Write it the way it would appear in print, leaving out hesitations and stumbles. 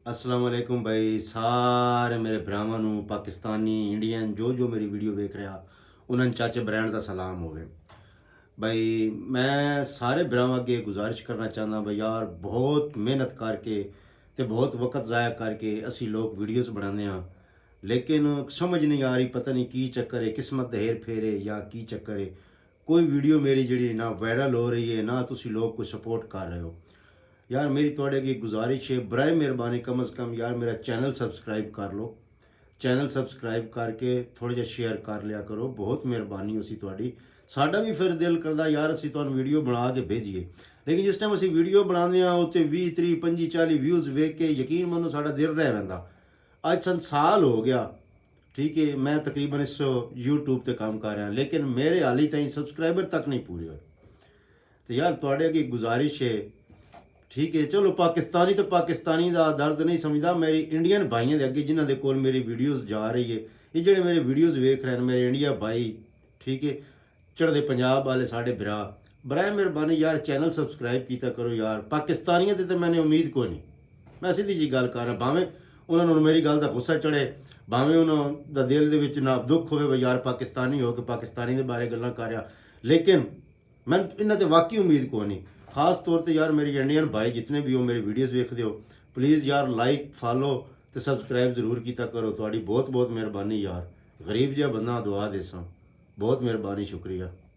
अस्सलाम वालेकुम भाई सारे मेरे भरावां नूं पाकिस्तानी इंडियन जो मेरी वीडियो वेख रहा उन्होंने चाचे ब्रांड का सलाम होवे। भाई मैं सारे भरावां अगे गुजारिश करना चाहता भाई यार बहुत मेहनत करके ते बहुत वक्त ज़ाया करके असी लोग वीडियोज़ बनाने हाँ, लेकिन समझ नहीं आ रही पता नहीं की चक्कर है, किस्मत हेर फेर है या की चक्कर है। कोई वीडियो मेरी जी ना वायरल हो रही है ना तुसी लोग कोई सपोर्ट कर रहे हो। यार मेरी थोड़े अगे गुजारिश है बराए मेहरबानी कम अज़ कम यार मेरा चैनल सब्सक्राइब कर लो। चैनल सब्सक्राइब करके थोड़ा जिहा शेयर कर लिया करो, बहुत मेहरबानी उसी थोड़ी। साडा भी फिर दिल करदा यार असीं तुहानूं वीडियो बना के भेजिए, लेकिन जिस टाइम असीं वीडियो बनाने उत्ते 20 30 25 40 व्यूज़ वेख के यकीन मनो साडा दिल रह पैंदा। अज सन साल हो गया, ठीक है, मैं तकरीबन इस यूट्यूब ते काम कर रहा, लेकिन मेरे हाली ताईं सब्सक्राइबर तक नहीं पूरे होए। तो यार तुहाडे अगे गुजारिश है, ठीक है, चलो पाकिस्तानी तो पाकिस्तानी का दर्द नहीं समझदा, मेरी इंडियन भाइयों के अगे जिन्हों के कोल मेरी वीडियोज़ जा रही है, ये जो मेरे वीडियोज़ वेख रहे हैं मेरे इंडिया भाई, ठीक है, चढ़ते पंजाब वाले साढ़े भरा बराए मेहरबानी यार चैनल सब्सक्राइब किया करो यार। पाकिस्तानियों की तो मैंने उम्मीद को नहीं, मैं सीधी जी गल कर रहा, भावें उन्होंने मेरी गल का गुस्सा चढ़े, भावें उन्होंने दिल के ना दुख हो यार पाकिस्तानी हो कि पाकिस्तानी के बारे गल्लां कर रहा, लेकिन मैं इन्होंने वाकई उम्मीद को नहीं। खास तौर पर यार मेरी इंडियन भाई जितने भी हो मेरी वीडियोज़ वेखते हो, प्लीज़ यार लाइक फॉलो तो सब्सक्राइब जरूर किया करो, थोड़ी बहुत बहुत मेहरबानी यार। गरीब जिहा बंदा दुआ देसां, बहुत मेहरबानी, शुक्रिया।